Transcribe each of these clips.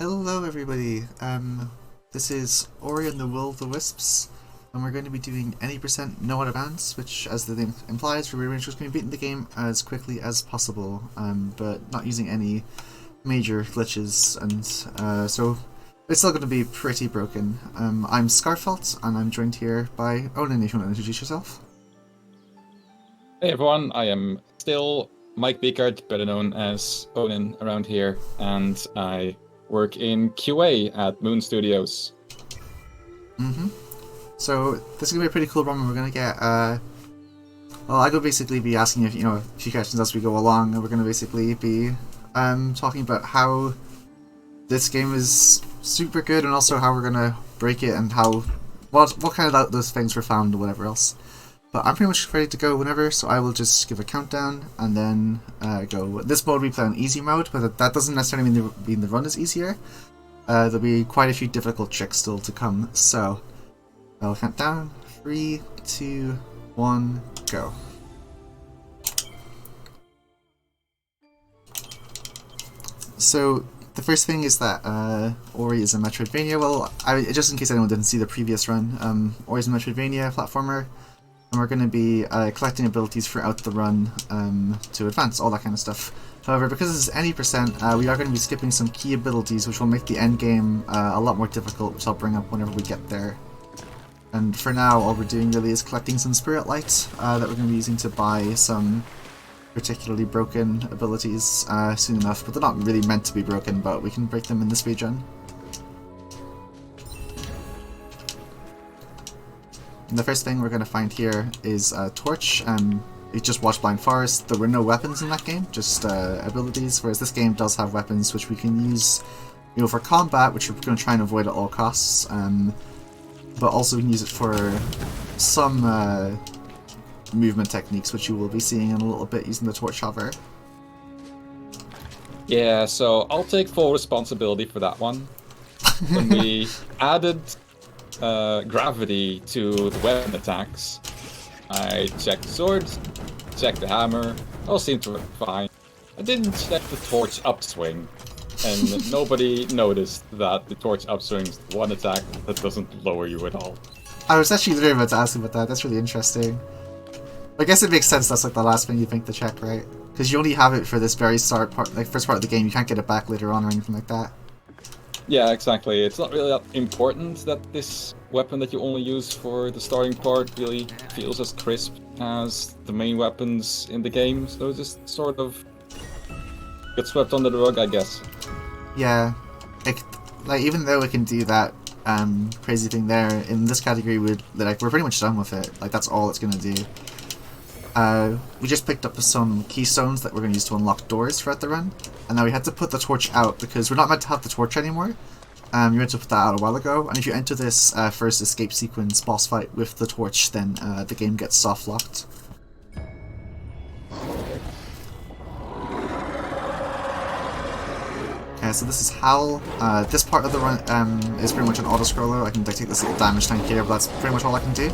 Hello everybody, this is Ori and the Will of the Wisps, and we're going to be doing any percent no out of bounds, which as the name implies, we're just going to be beating the game as quickly as possible, but not using any major glitches, and so it's still going to be pretty broken. I'm Skarfelt, and I'm joined here by Onan, if you want to introduce yourself. Hey everyone, I am still Mike Beekert, better known as Onan around here, and I work in QA at Moon Studios. So this is going to be a pretty cool run. We're going to get, well, I could basically be asking you, a few questions as we go along, and we're going to basically be talking about how this game is super good, and also how we're going to break it, and how, what kind of those things were found, and whatever else. But I'm pretty much ready to go whenever, so I will just give a countdown and then go. This mode we play on easy mode, but that doesn't necessarily mean the run is easier. There'll be quite a few difficult tricks still to come, so I'll count down. 3, 2, 1, go. So the first thing is that Ori is a Metroidvania. Well, just in case anyone didn't see the previous run, Ori is a Metroidvania platformer. And we're going to be collecting abilities throughout the run to advance, all that kind of stuff. However, because this is any percent, we are going to be skipping some key abilities which will make the end game a lot more difficult, which I'll bring up whenever we get there. And for now, all we're doing really is collecting some spirit lights that we're going to be using to buy some particularly broken abilities soon enough, but they're not really meant to be broken, but we can break them in the speedrun. And the first thing we're going to find here is a torch. We just watched Blind Forest. There were no weapons in that game, just abilities, whereas this game does have weapons which we can use for combat, which we're going to try and avoid at all costs, but also we can use it for some movement techniques, which you will be seeing in a little bit using the torch hover. Yeah, so I'll take full responsibility for that one. When we added gravity to the weapon attacks, I checked the sword, checked the hammer, all seemed to work fine. I didn't check the torch upswing, and nobody noticed that the torch upswing is one attack that doesn't lower you at all. I was actually literally about to ask about that. That's really interesting. I guess it makes sense. That's like the last thing you think to check, right? Because you only have it for this very start part, like first part of the game. You can't get it back later on or anything like that. Yeah, exactly. It's not really that important that this weapon that you only use for the starting part really feels as crisp as the main weapons in the game, so it just sort of gets swept under the rug, I guess. Yeah, like even though we can do that crazy thing there, in this category we're pretty much done with it. Like that's all it's gonna do. We just picked up some keystones that we're going to use to unlock doors throughout the run, and now we had to put the torch out because we're not meant to have the torch anymore. You meant to put that out a while ago, and if you enter this first escape sequence boss fight with the torch, then the game gets soft locked. Okay, so this is Howl. This part of the run is pretty much an auto-scroller. I can take this little damage tank here, but that's pretty much all I can do.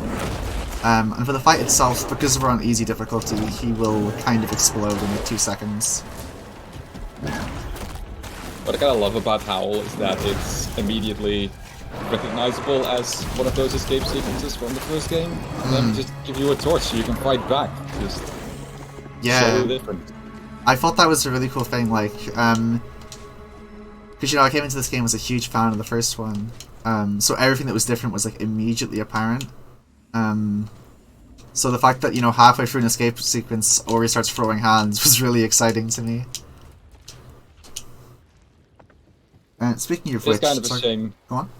And for the fight itself, because we're on easy difficulty, he will kind of explode in like 2 seconds. What I kind of love about Howl is that it's immediately recognizable as one of those escape sequences from the first game. And then just give you a torch so you can fight back. Just so different. I thought that was a really cool thing, like, because I came into this game as a huge fan of the first one, so everything that was different was like immediately apparent. So the fact that, halfway through an escape sequence, Ori starts throwing hands was really exciting to me. And speaking of which... It's kind of a shame. Go on.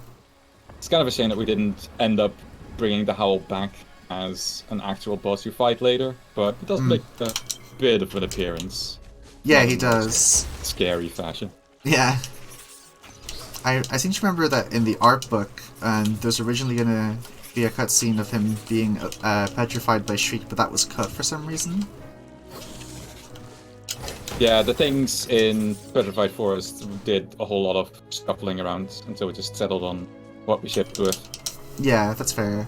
It's kind of a shame that we didn't end up bringing the Howl back as an actual boss you fight later, but it does make a bit of an appearance. Yeah, he does. Scary fashion. Yeah. I seem to remember that in the art book, there's originally going to be a cutscene of him being petrified by Shriek, but that was cut for some reason. Yeah, the things in Petrified Forest did a whole lot of shuffling around until we just settled on what we shipped with. Yeah, that's fair.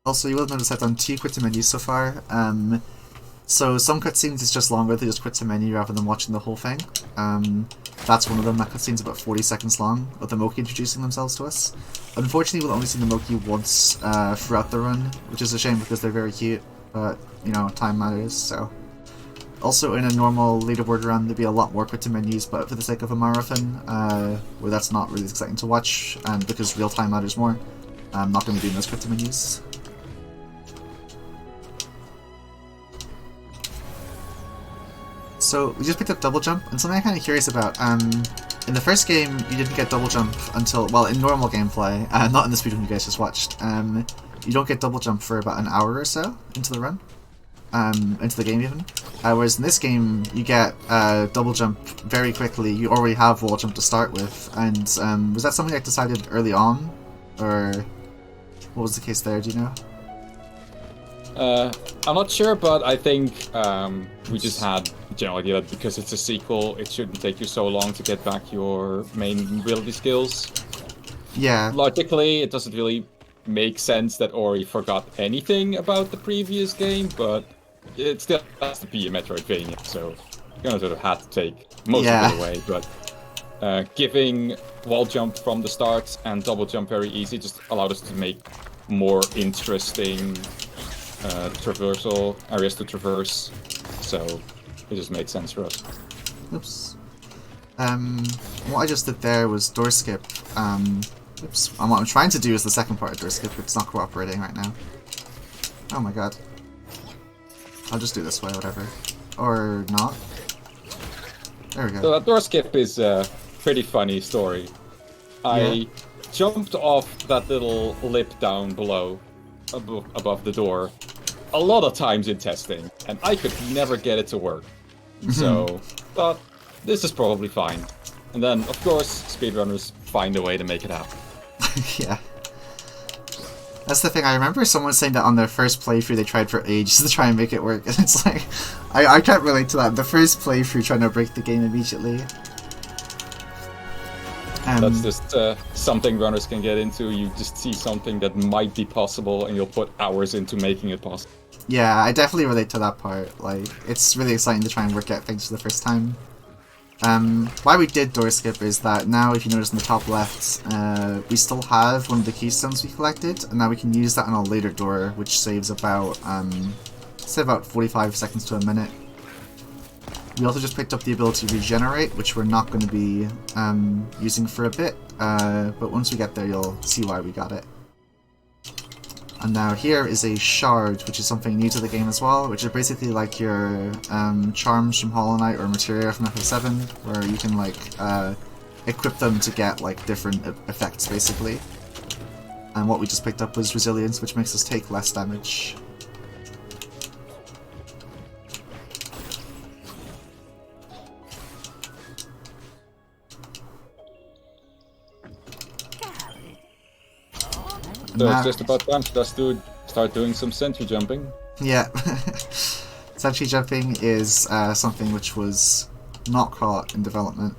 Also, you will notice I've done 2 quit to menus so far. So some cutscenes is just longer, they just quit to menu rather than watching the whole thing. that's one of them. That cutscene's about 40 seconds long, of the Moki introducing themselves to us. Unfortunately, we'll only see the Moki once throughout the run, which is a shame because they're very cute, but, you know, time matters, so... Also, in a normal leaderboard run, there'd be a lot more quick-time menus, but for the sake of a marathon, where that's not really exciting to watch, and because real-time matters more, I'm not going to be doing those quick-time menus. So, we just picked up Double Jump, and something I'm kind of curious about. In the first game, you didn't get Double Jump until, well, in normal gameplay, not in the speedrun you guys just watched, you don't get Double Jump for about an hour or so into the run. Into the game even. Whereas in this game, you get Double Jump very quickly. You already have Wall Jump to start with, and was that something I decided early on? Or what was the case there, do you know? I'm not sure, but I think we just had the general idea that because it's a sequel, it shouldn't take you so long to get back your main ability skills. Yeah. Logically, it doesn't really make sense that Ori forgot anything about the previous game, but it still has to be a Metroidvania, so you're gonna sort of have to take most of it away. But giving wall jump from the start and double jump very easy just allowed us to make more interesting traversal areas to traverse, so it just made sense for us. Oops. What I just did there was door skip. Oops. And what I'm trying to do is the second part of door skip, but it's not cooperating right now. Oh my god. I'll just do this way, whatever. Or not. There we go. So that door skip is a pretty funny story. I jumped off that little lip down below, above the door, a lot of times in testing, and I could never get it to work. So, thought, this is probably fine. And then, of course, speedrunners find a way to make it happen. Yeah. That's the thing, I remember someone saying that on their first playthrough they tried for ages to try and make it work, and it's like, I can't relate to that. The first playthrough trying to break the game immediately. That's just something runners can get into. You just see something that might be possible and you'll put hours into making it possible. Yeah, I definitely relate to that part. Like, it's really exciting to try and work out things for the first time. Why we did door skip is that now, if you notice in the top left, we still have one of the keystones we collected, and now we can use that on a later door, which saves about, say about 45 seconds to a minute. We also just picked up the ability to regenerate, which we're not going to be using for a bit, but once we get there you'll see why we got it. And now here is a shard, which is something new to the game as well, which are basically like your charms from Hollow Knight or materia from FF7, where you can like equip them to get like different effects basically. And what we just picked up was resilience, which makes us take less damage. So it's just about time for us to start doing some sentry jumping. Yeah. Sentry jumping is something which was not caught in development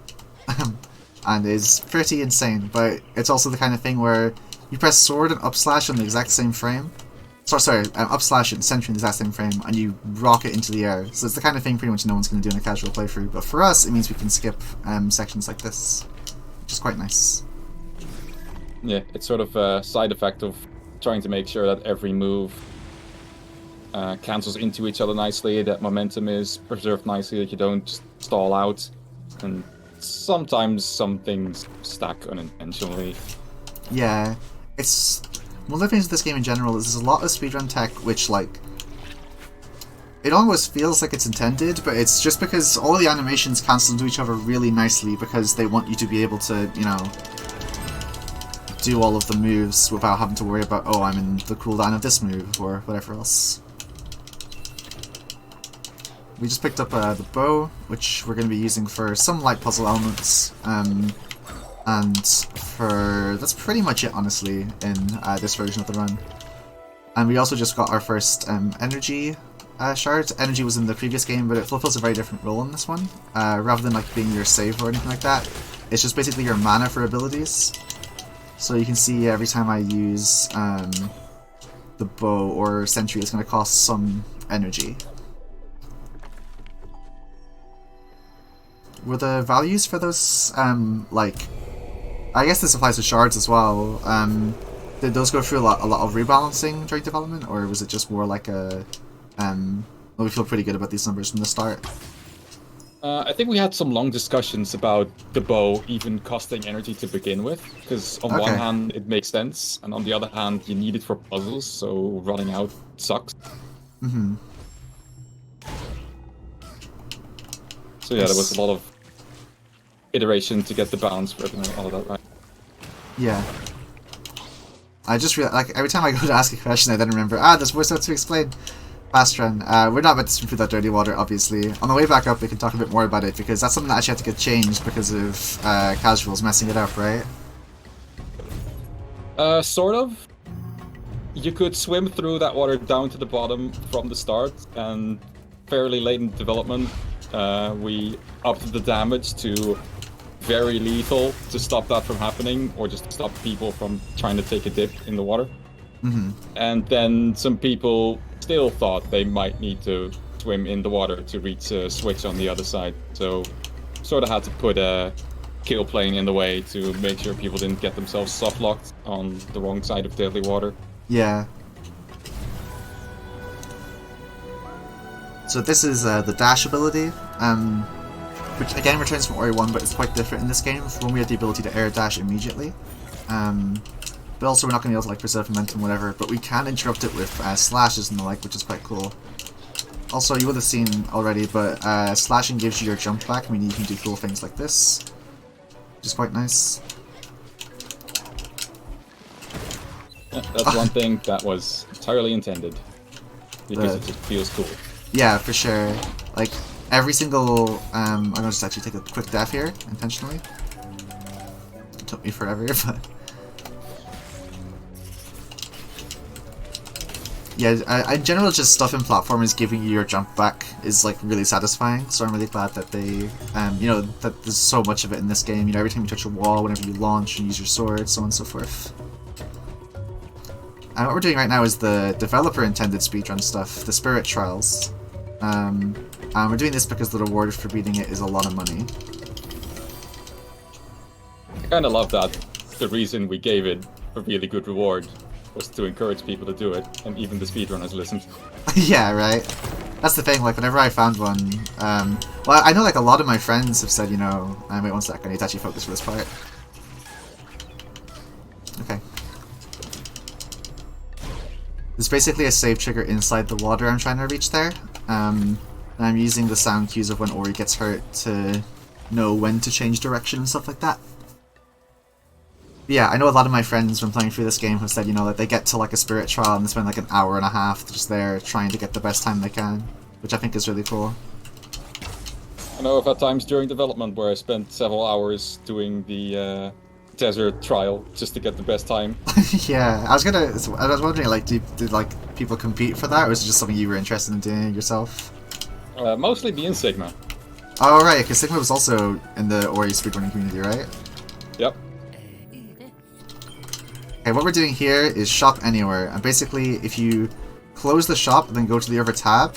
and is pretty insane, but it's also the kind of thing where you press sword and up slash on the exact same frame. Sorry, up slash and sentry in the exact same frame, and you rocket into the air. So it's the kind of thing pretty much no one's going to do in a casual playthrough, but for us it means we can skip sections like this, which is quite nice. Yeah, it's sort of a side effect of trying to make sure that every move cancels into each other nicely, that momentum is preserved nicely, that you don't just stall out, and sometimes some things stack unintentionally. Yeah, it's... one of the things with this game in general is there's a lot of speedrun tech which, like, it almost feels like it's intended, but it's just because all the animations cancel into each other really nicely because they want you to be able to, you know, do all of the moves without having to worry about, oh, I'm in the cooldown of this move, or whatever else. We just picked up the bow, which we're going to be using for some light puzzle elements, and for... that's pretty much it, honestly, in this version of the run. And we also just got our first energy shard. Energy was in the previous game, but it fulfills a very different role in this one. Rather than like being your save or anything like that, it's just basically your mana for abilities. So you can see every time I use the bow or sentry, it's going to cost some energy. were the values for those, like, I guess this applies to shards as well, did those go through a lot of rebalancing during development, or was it just more like a, well, we feel pretty good about these numbers from the start? I think we had some long discussions about the bow even costing energy to begin with, because on one hand it makes sense, and on the other hand you need it for puzzles, so running out sucks. Mm-hmm. So yeah, there was a lot of iteration to get the balance working and all of that right. Yeah. I just realized, like, every time I go to ask a question I then remember, there's more stuff to explain. Fast run. We're not about to swim through that dirty water, obviously. On the way back up, we can talk a bit more about it, because that's something that actually had to get changed because of casuals messing it up, right? Sort of. You could swim through that water down to the bottom from the start, and fairly late in development, we upped the damage to very lethal to stop that from happening, or just to stop people from trying to take a dip in the water. Mm-hmm. And then some people still thought they might need to swim in the water to reach a switch on the other side. So sort of had to put a kill plane in the way to make sure people didn't get themselves soft locked on the wrong side of deadly water. Yeah. So this is the dash ability, which again returns from Ori 1, but it's quite different in this game. For one, we have the ability to air dash immediately. But also we're not going to be able to like preserve momentum, whatever, but we can interrupt it with slashes and the like, which is quite cool. Also, you would have seen already, but slashing gives you your jump back, meaning you can do cool things like this, which is quite nice. Yeah, that's one thing that was entirely intended, because it just feels cool. Yeah, for sure. Like, every single... I'm going to just actually take a quick death here, intentionally. It took me forever, but... Yeah, in general, just stuff in platformers giving you your jump back is like really satisfying. So I'm really glad that they, you know, that there's so much of it in this game. You know, every time you touch a wall, whenever you launch and use your sword, so on and so forth. And what we're doing right now is the developer-intended speedrun stuff, the Spirit Trials. And we're doing this because the reward for beating it is a lot of money. I kind of love that. The reason we gave it a really good reward was to encourage people to do it, and even the speedrunners listened. Yeah, right. That's the thing, like, whenever I found one, well, I know, like, a lot of my friends have said, you know, wait one sec, I need to actually focus for this part. Okay. There's basically a save trigger inside the water I'm trying to reach there, and I'm using the sound cues of when Ori gets hurt to know when to change direction and stuff like that. But yeah, I know a lot of my friends when playing through this game have said, you know, that they get to like a spirit trial and they spend like an hour and a half just there trying to get the best time they can, which I think is really cool. I know I've had times during development where I spent several hours doing the desert trial just to get the best time. Yeah, I was wondering, like, did like people compete for that, or was it just something you were interested in doing yourself? Mostly me and Sigma. Oh right, because Sigma was also in the Ori speedrunning community, right? Yep. Okay, what we're doing here is shop anywhere, and basically if you close the shop and then go to the other tab,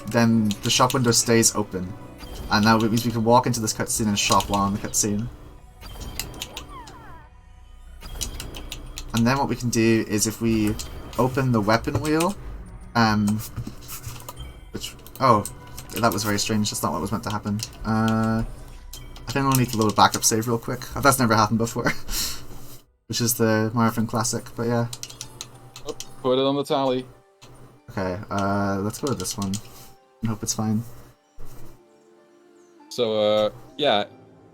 then the shop window stays open. And now it means we can walk into this cutscene and shop while on the cutscene. And then what we can do is if we open the weapon wheel, which, oh, that was very strange, that's not what was meant to happen. I think we'll need to load a backup save real quick. That's never happened before. Which is the Marathon Classic, but yeah. Oh, put it on the tally. Okay, let's go to this one and hope it's fine. So, yeah,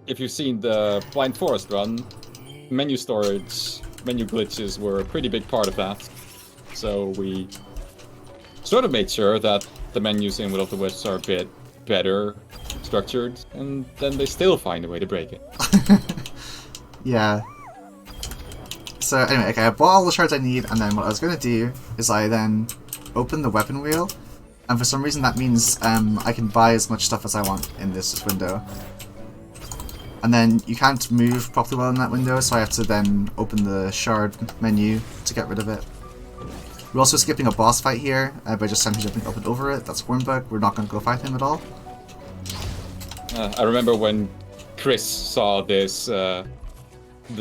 if you've seen the Blind Forest run, menu storage, menu glitches were a pretty big part of that. So we sort of made sure that the menus in Will of the Wisps are a bit better structured, and then they still find a way to break it. Yeah. So anyway, okay, I bought all the shards I need, and then what I was going to do is I then open the weapon wheel, and for some reason that means I can buy as much stuff as I want in this window. And then you can't move properly well in that window, so I have to then open the shard menu to get rid of it. We're also skipping a boss fight here by just simply jumping up and over it. That's Hornbug. We're not going to go fight him at all. I remember when Chris saw this the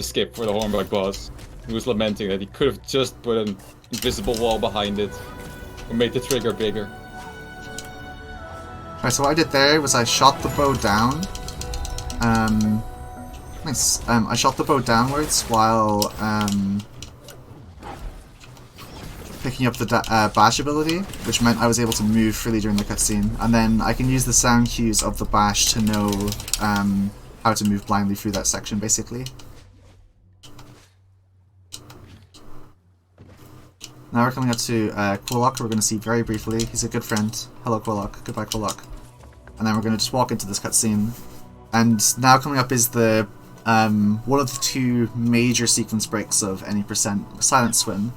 skip for the Hornbug boss. He was lamenting that he could have just put an invisible wall behind it and made the trigger bigger. Alright, so what I did there was I shot the bow down. Nice. I shot the bow downwards while picking up the bash ability, which meant I was able to move freely during the cutscene. And then I can use the sound cues of the bash to know how to move blindly through that section, basically. Now we're coming up to Quillock, who we're going to see very briefly. He's a good friend. Hello, Quillock. Goodbye, Quillock. And then we're going to just walk into this cutscene. And now coming up is the one of the two major sequence breaks of any percent Silent Swim.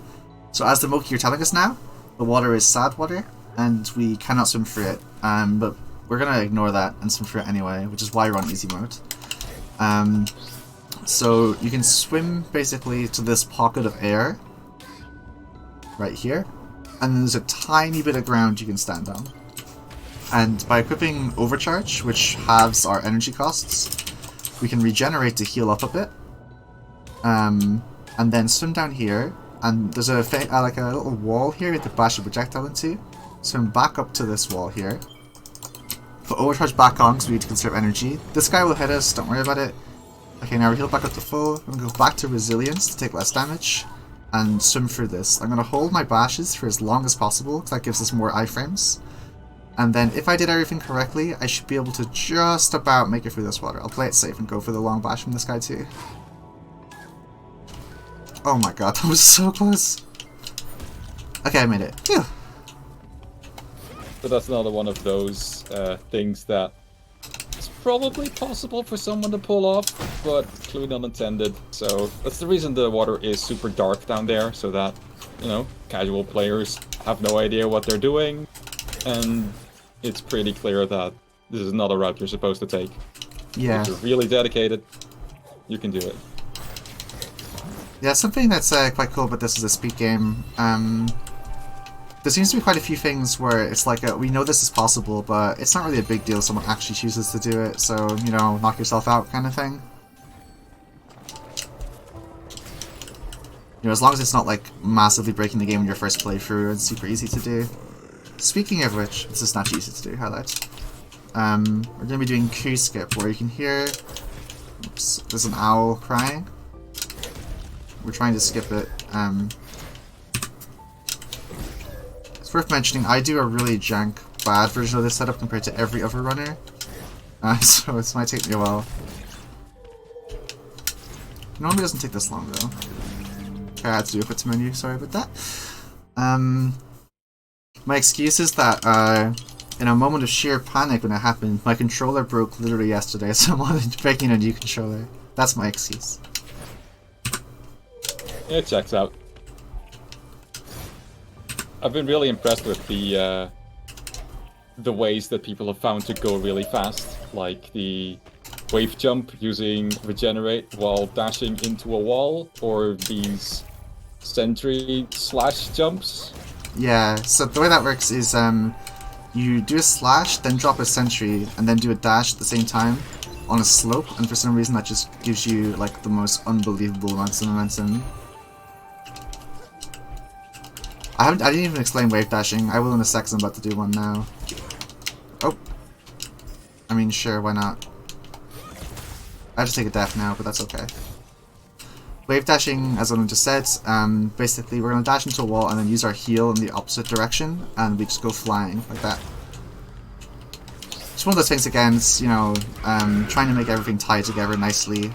So as the Moki you're telling us now, the water is sad water, and we cannot swim through it. But we're going to ignore that and swim through it anyway, which is why we're on easy mode. So you can swim basically to this pocket of air right here, and then there's a tiny bit of ground you can stand on. And by equipping Overcharge, which halves our energy costs, we can regenerate to heal up a bit. And then swim down here, and there's a like a little wall here to bash a projectile into. Swim back up to this wall here. Put Overcharge back on because we need to conserve energy. This guy will hit us, don't worry about it. Okay, now we're healed back up to full. I'm going to go back to Resilience to take less damage. And swim through this. I'm going to hold my bashes for as long as possible, because that gives us more iframes. And then if I did everything correctly, I should be able to just about make it through this water. I'll play it safe and go for the long bash from this guy too. Oh my god, that was so close. Okay, I made it. Phew. But that's another one of those things that it's probably possible for someone to pull off, but clue not intended. So that's the reason the water is super dark down there, so that, you know, casual players have no idea what they're doing, and it's pretty clear that this is not a route you're supposed to take. Yeah. If you're really dedicated, you can do it. Yeah, something that's quite cool about this is a speed game. There seems to be quite a few things where it's like, we know this is possible, but it's not really a big deal if someone actually chooses to do it, so, you know, knock yourself out kind of thing. You know, as long as it's not, like, massively breaking the game in your first playthrough, it's super easy to do. Speaking of which, this is not easy to do, highlight. We're going to be doing Q skip, where you can hear... Oops, there's an owl crying. We're trying to skip it. It's worth mentioning, I do a really jank, bad version of this setup compared to every other runner. So this might take me a while. Normally doesn't take this long though. Okay, I had to do a quick menu, sorry about that. My excuse is that in a moment of sheer panic when it happened, my controller broke literally yesterday, so I'm breaking a new controller. That's my excuse. It checks out. I've been really impressed with the ways that people have found to go really fast, like the wave jump using regenerate while dashing into a wall, or these sentry slash jumps. Yeah, so the way that works is you do a slash, then drop a sentry, and then do a dash at the same time on a slope, and for some reason that just gives you like the most unbelievable amounts of momentum. I didn't even explain wave dashing. I will in a sec, 'cause I'm about to do one now. Oh. I mean, sure, why not? I have to take a death now, but that's okay. Wave dashing, as Owen just said, basically we're going to dash into a wall and then use our heel in the opposite direction, and we just go flying, like that. It's one of those things, again, it's, you know, trying to make everything tie together nicely.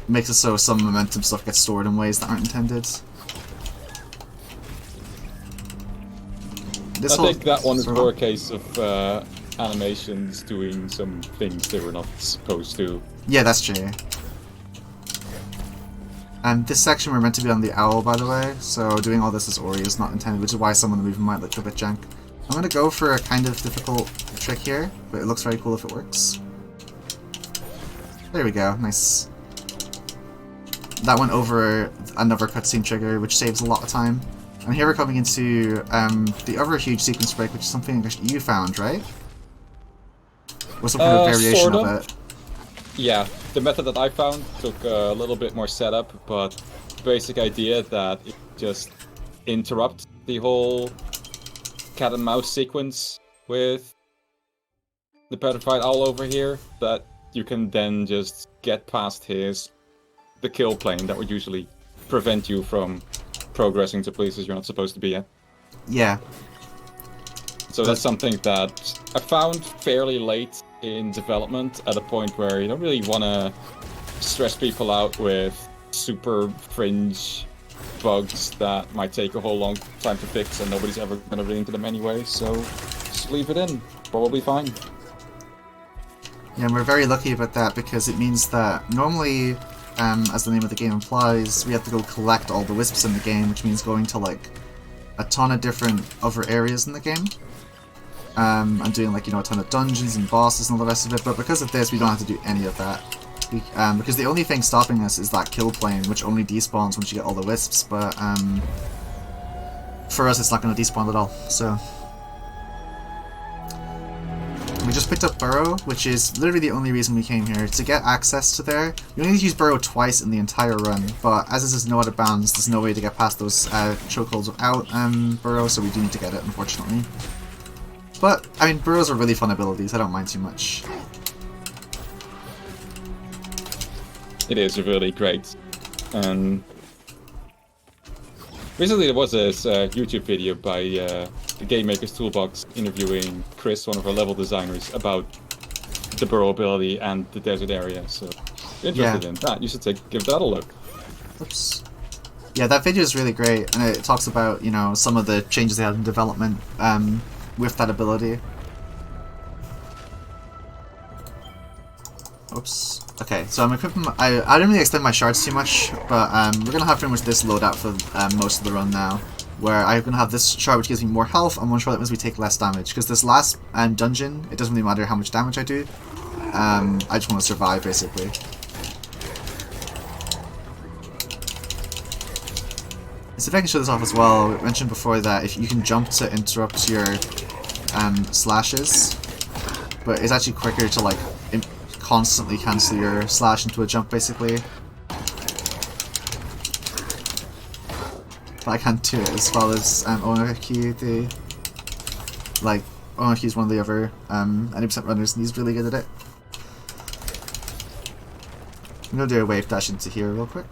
Makes it so some momentum stuff gets stored in ways that aren't intended. I think that one is more a case of animations doing some things they were not supposed to. Yeah, that's true. And this section we're meant to be on the owl, by the way, so doing all this as Ori is not intended, which is why some of the movement might look a bit jank. I'm going to go for a kind of difficult trick here, but it looks very cool if it works. There we go, nice. That went over another cutscene trigger, which saves a lot of time. And here we're coming into the other huge sequence break, which is something that you found, right? Or some kind of variation Sort of of. it? Yeah, the method that I found took a little bit more setup, but basic idea that it just interrupt the whole cat and mouse sequence with the petrified owl over here, that you can then just get past the kill plane that would usually prevent you from progressing to places you're not supposed to be at. Yeah. So that's something that I found fairly late in development, at a point where you don't really want to stress people out with super fringe bugs that might take a whole long time to fix and nobody's ever going to run into them anyway, so just leave it in. Probably fine. Yeah, and we're very lucky about that because it means that normally, as the name of the game implies, we have to go collect all the wisps in the game, which means going to like a ton of different other areas in the game. And doing like, you know, a ton of dungeons and bosses and all the rest of it, but because of this we don't have to do any of that. Because the only thing stopping us is that kill plane, which only despawns once you get all the wisps, but for us it's not going to despawn at all, so... We just picked up Burrow, which is literally the only reason we came here. To get access to there, you only need to use Burrow twice in the entire run, but as this is no out of bounds, there's no way to get past those chokeholds without Burrow, so we do need to get it, unfortunately. But, I mean, Burrows are really fun abilities, I don't mind too much. It is really great. Recently there was this YouTube video by the Game Maker's Toolbox interviewing Chris, one of our level designers, about the Burrow ability and the desert area, so if you're interested in that, you should give that a look. Oops. Yeah, that video is really great, and it talks about, you know, some of the changes they had in development with that ability. Oops. Okay, so I'm equipping I didn't really extend my shards too much, but we're gonna have pretty much this loadout for most of the run now, where I'm gonna have this shard which gives me more health, and one shard that means we take less damage, because this last dungeon, it doesn't really matter how much damage I do, I just want to survive, basically. So if I can show this off as well, I mentioned before that if you can jump to interrupt your slashes, but it's actually quicker to like constantly cancel your slash into a jump, basically. But I can't do it as well as Onarchy, Onarchy's one of the other 90% runners, and he's really good at it. I'm gonna do a wave dash into here real quick.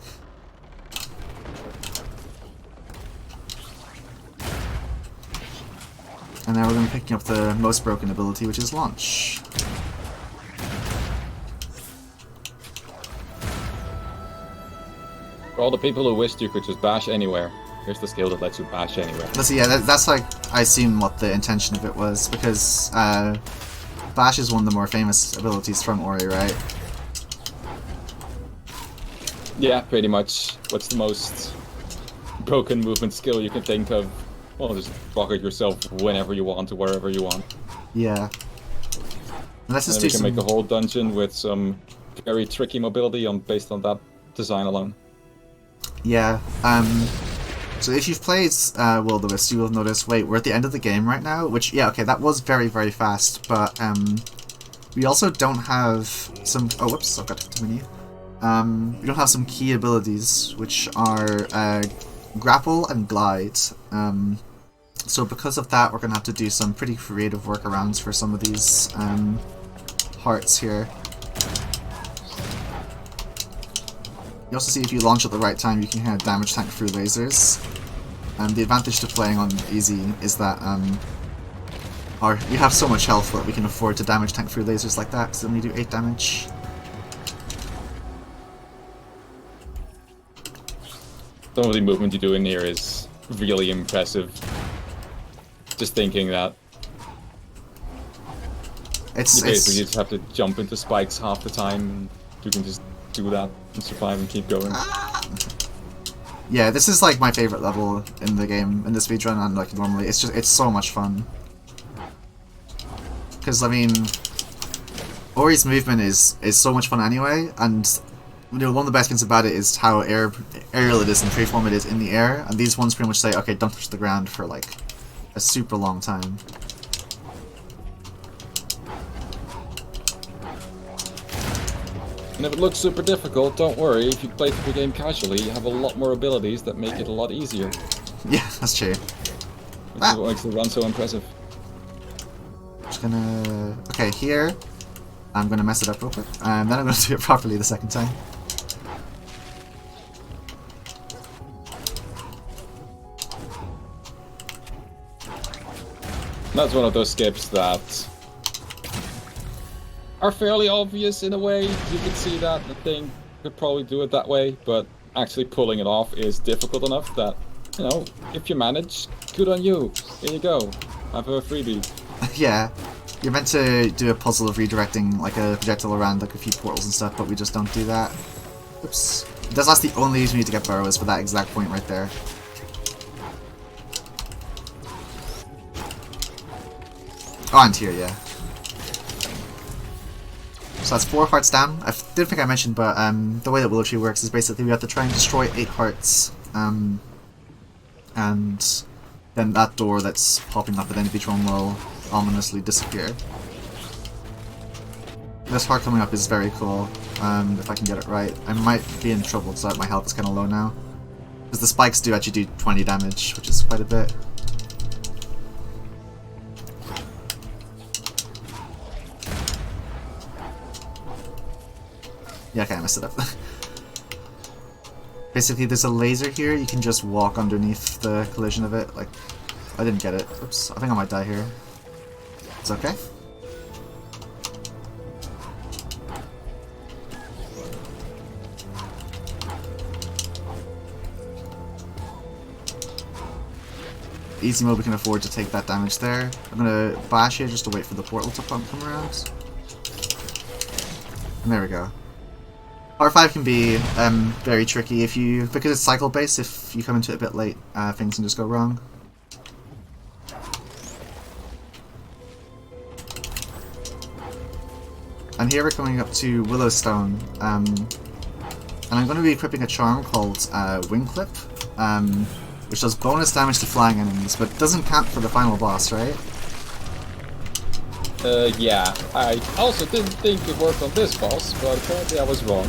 And now we're going to be picking up the most broken ability, which is Launch. For all the people who wished you could just bash anywhere, here's the skill that lets you bash anywhere. That's like, I assume what the intention of it was, because bash is one of the more famous abilities from Ori, right? Yeah, pretty much. What's the most broken movement skill you can think of? Well, just rocket yourself whenever you want to wherever you want. Yeah. Let's just and do we can make a whole dungeon with some very tricky mobility based on that design alone. Yeah. So if you've played Will of the Wisps, you will notice, wait, we're at the end of the game right now, which, yeah, okay, that was very, very fast, but we also don't have some... Oh, whoops, I've got too many. We don't have some key abilities, which are Grapple and Glide. So because of that, we're going to have to do some pretty creative workarounds for some of these hearts here. You also see if you launch at the right time, you can kind of damage tank through lasers. And the advantage to playing on easy is that we have so much health that we can afford to damage tank through lasers like that, because they only do 8 damage. Some of the movement you do in here is really impressive. Just thinking that you basically just have to jump into spikes half the time, and you can just do that and survive and keep going. Yeah, this is like my favorite level in the game, in the speedrun, and like normally it's so much fun. Because I mean, Ori's movement is so much fun anyway, and you know, one of the best things about it is how aerial it is and freeform it is in the air, and these ones pretty much say, okay, don't touch the ground for like a super long time. And if it looks super difficult, don't worry. If you play the game casually, you have a lot more abilities that make it a lot easier. Yeah, that's true. Which is what makes the run so impressive. Just gonna... Okay, here. I'm gonna mess it up real quick. And then I'm gonna do it properly the second time. That's one of those skips that are fairly obvious in a way. You can see that the thing could probably do it that way, but actually pulling it off is difficult enough that, you know, if you manage, good on you. Here you go. Have a freebie. Yeah. You're meant to do a puzzle of redirecting like a projectile around like a few portals and stuff, but we just don't do that. Oops. That's the only reason we need to get burrows for that exact point right there. Oh, and here, yeah. So that's 4 hearts down. I didn't think I mentioned, but the way that Willow Tree works is basically we have to try and destroy 8 hearts. And then that door that's popping up at the end of each one will ominously disappear. This heart coming up is very cool, if I can get it right. I might be in trouble because my health is kind of low now. Because the spikes do actually do 20 damage, which is quite a bit. Yeah, okay, I messed it up. Basically, there's a laser here, you can just walk underneath the collision of it. Like, I didn't get it. Oops, I think I might die here. It's okay. Easy mode, we can afford to take that damage there. I'm gonna bash here just to wait for the portal to come around. And there we go. R5 can be very tricky because it's cycle based. If you come into it a bit late, things can just go wrong. And here we're coming up to Willowstone, and I'm going to be equipping a charm called Wing Clip, which does bonus damage to flying enemies, but doesn't count for the final boss, right? Yeah. I also didn't think it worked on this boss, but apparently I was wrong.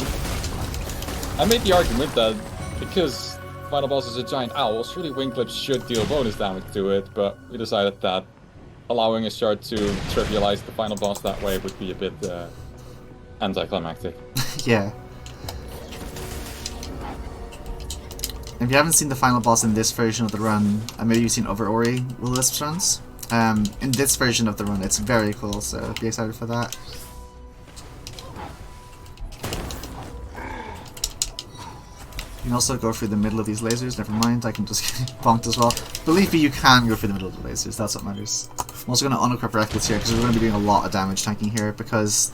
I made the argument that because final boss is a giant owl, surely Wing Clip should deal bonus damage to it, but we decided that allowing a shard to trivialize the final boss that way would be a bit anticlimactic. Yeah. If you haven't seen the final boss in this version of the run, maybe you've seen other Ori Wisps runs. In this version of the run, it's very cool, so be excited for that. You can also go through the middle of these lasers, never mind, I can just get bonked as well. Believe me, you can go through the middle of the lasers, that's what matters. I'm also going to unequip Reckless here, because we're going to be doing a lot of damage tanking here, because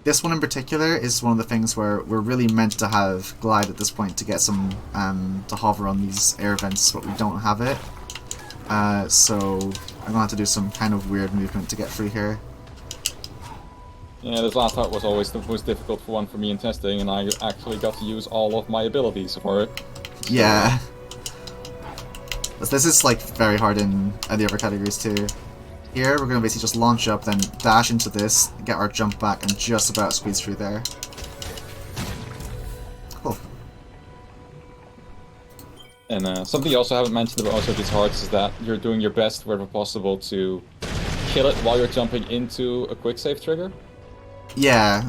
this one in particular is one of the things where we're really meant to have Glide at this point to get some, to hover on these air vents, but we don't have it. So I'm going to have to do some kind of weird movement to get through here. Yeah, this last part was always the most difficult one for me in testing, and I actually got to use all of my abilities for it. So. Yeah. This is like very hard in the other categories too. Here we're going to basically just launch up, then dash into this, get our jump back, and just about squeeze through there. Cool. And something you also haven't mentioned about also these hearts is that you're doing your best wherever possible to kill it while you're jumping into a quick save trigger. Yeah,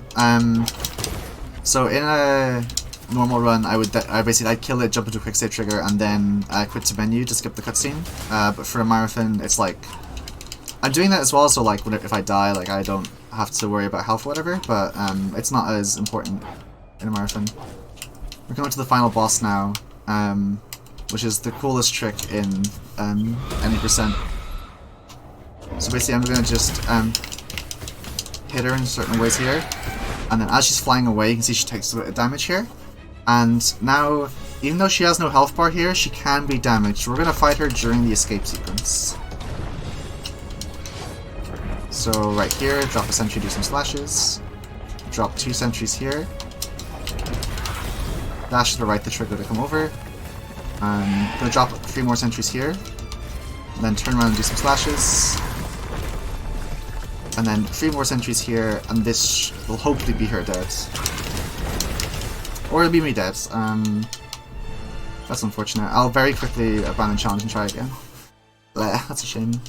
so in a normal run, I'd kill it, jump into a quick save trigger, and then quit to menu to skip the cutscene. But for a marathon, it's like I'm doing that as well, so like if I die, like I don't have to worry about health or whatever. But it's not as important in a marathon. We're coming to the final boss now, which is the coolest trick in any percent. So basically, I'm gonna just hit her in certain ways here, and then as she's flying away, you can see she takes a bit of damage here. And now, even though she has no health bar here, she can be damaged. We're gonna fight her during the escape sequence. So right here, drop a sentry, do some slashes. Drop 2 sentries here. Dash to the right, the trigger to come over. Gonna drop 3 more sentries here. And then turn around and do some slashes. And then 3 more sentries here, and this will hopefully be her dead. Or it'll be me dead. That's unfortunate. I'll very quickly abandon challenge and try again. Blech, that's a shame.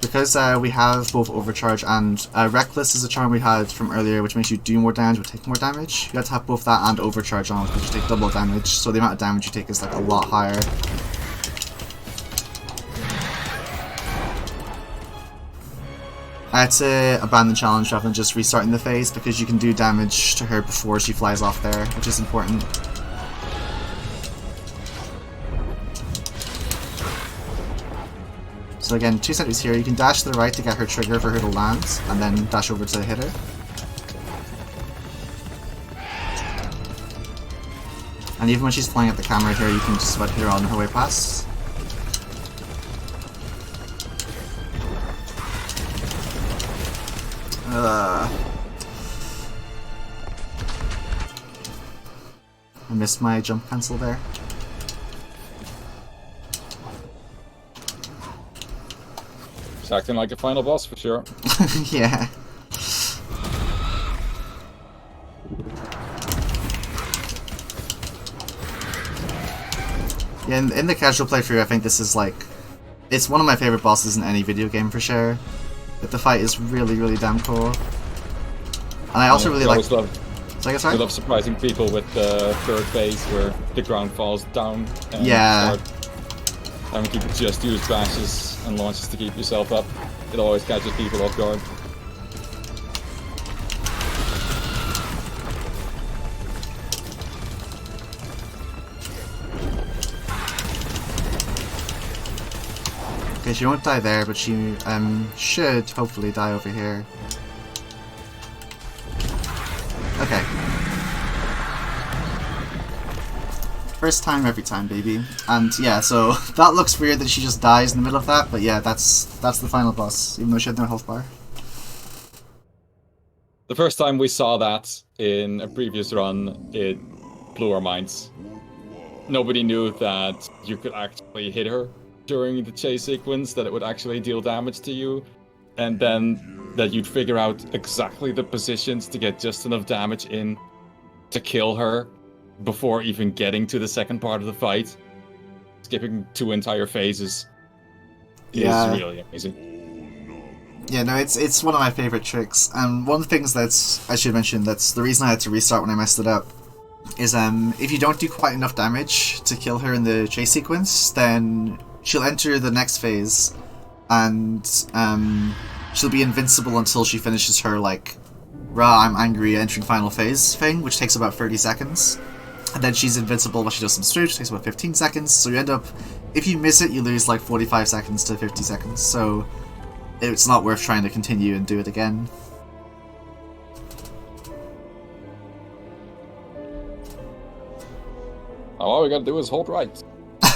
Because we have both Overcharge and Reckless is a charm we had from earlier, which makes you do more damage but take more damage. You have to have both that and Overcharge on, because you take double damage, so the amount of damage you take is like a lot higher. I had to abandon challenge rather than just restarting the phase, because you can do damage to her before she flies off there, which is important. So again, 2 sentries here. You can dash to the right to get her trigger for her to land, and then dash over to hit her. And even when she's flying at the camera here, you can just about hit her on her way past. I missed my jump cancel there. It's acting like a final boss for sure. Yeah. Yeah, in the casual playthrough, I think this is like... It's one of my favorite bosses in any video game for sure. But the fight is really, really damn cool. And I also really like... I love surprising people with the third phase where the ground falls down and having to just use bashes and launches to keep yourself up. It always catches people off guard. Okay, she won't die there, but she should hopefully die over here. Okay. First time, every time, baby. And yeah, so that looks weird that she just dies in the middle of that, but yeah, that's the final boss, even though she had no health bar. The first time we saw that in a previous run, it blew our minds. Nobody knew that you could actually hit her during the chase sequence, that it would actually deal damage to you, and then that you'd figure out exactly the positions to get just enough damage in to kill her before even getting to the second part of the fight. Skipping 2 entire phases is really amazing. Yeah, no, it's one of my favorite tricks. And one of the things that's, I should mention, that's the reason I had to restart when I messed it up, is if you don't do quite enough damage to kill her in the chase sequence, then she'll enter the next phase, and she'll be invincible until she finishes her, like, rah, I'm angry, entering final phase thing, which takes about 30 seconds. And then she's invincible while she does some straight, which takes about 15 seconds, so you end up, if you miss it, you lose like 45 seconds to 50 seconds, so it's not worth trying to continue and do it again. All we gotta do is hold right.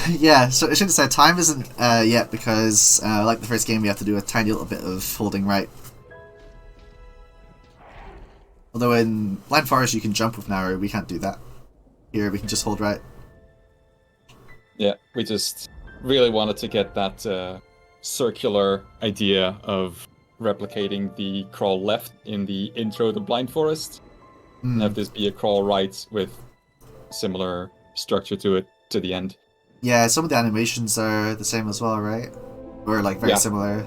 Yeah, so I should have said time isn't yet, because like the first game, we have to do a tiny little bit of holding right. Although in Blind Forest you can jump with an arrow, we can't do that. Here we can just hold right. Yeah, we just really wanted to get that circular idea of replicating the crawl left in the intro to Blind Forest, and have this be a crawl right with similar structure to it to the end. Yeah, some of the animations are the same as well, right? Or like very similar.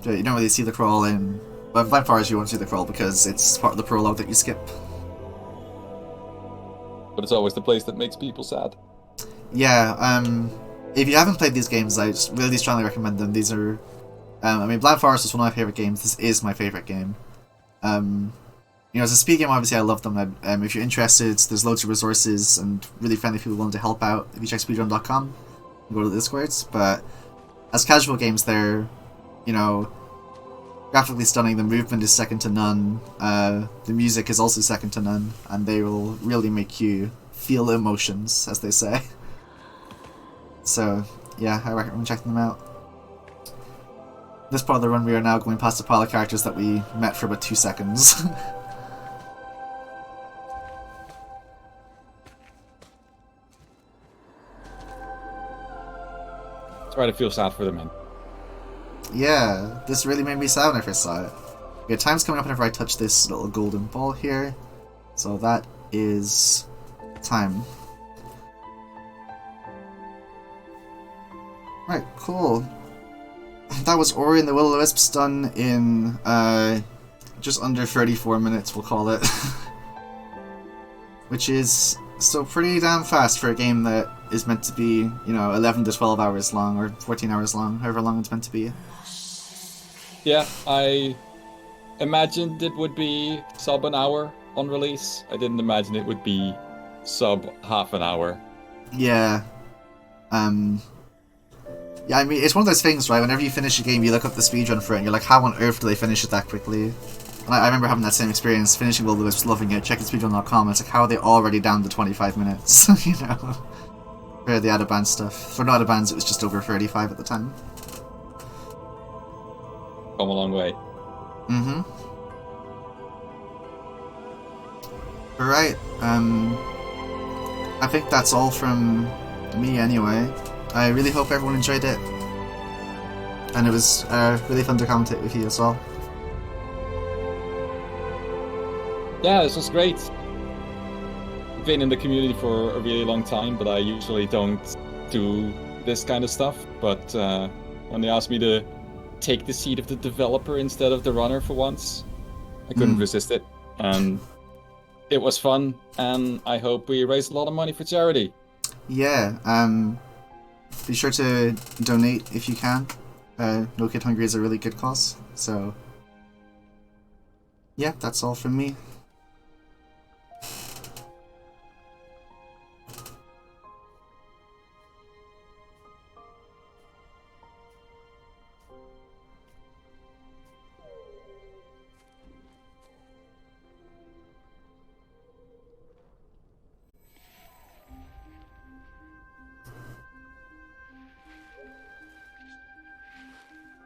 So you don't really see the crawl in... Well, in Blind Forest you won't see the crawl because it's part of the prologue that you skip. But it's always the place that makes people sad. Yeah, if you haven't played these games, I just really strongly recommend them. These are... I mean, Blind Forest is one of my favourite games. This is my favourite game. You know, as a speed game, obviously I love them. If you're interested, there's loads of resources and really friendly people willing to help out. If you check speedrun.com, go to the Discords. But as casual games, they're, you know, graphically stunning. The movement is second to none. The music is also second to none, and they will really make you feel emotions, as they say. So yeah, I recommend checking them out. This part of the run, we are now going past a pile of characters that we met for about 2 seconds. Try to feel sad for the men. Yeah, this really made me sad when I first saw it. Yeah, time's coming up whenever I touch this little golden ball here. So that is time. Right, cool. That was Ori and the Will-O-Wisps done in just under 34 minutes, we'll call it. Which is still pretty damn fast for a game that is meant to be, you know, 11 to 12 hours long, or 14 hours long, however long it's meant to be. Yeah, I imagined it would be sub an hour on release. I didn't imagine it would be sub half an hour. Yeah. Yeah, I mean, it's one of those things, right? Whenever you finish a game, you look up the speedrun for it, and you're like, how on earth do they finish it that quickly? And I remember having that same experience, finishing Will the Wisps, loving it, checking speedrun.com, and it's like, how are they already down to 25 minutes? You know? For the out-of-band stuff. For not out-of-bands, it was just over 35 at the time. Come a long way. Mm-hmm. Alright, I think that's all from me anyway. I really hope everyone enjoyed it. And it was really fun to commentate with you as well. Yeah, this was great. I've been in the community for a really long time, but I usually don't do this kind of stuff. But when they asked me to take the seat of the developer instead of the runner for once, I couldn't resist it. And it was fun, and I hope we raised a lot of money for charity. Yeah, be sure to donate if you can. No Kid Hungry is a really good cause. So, yeah, that's all from me.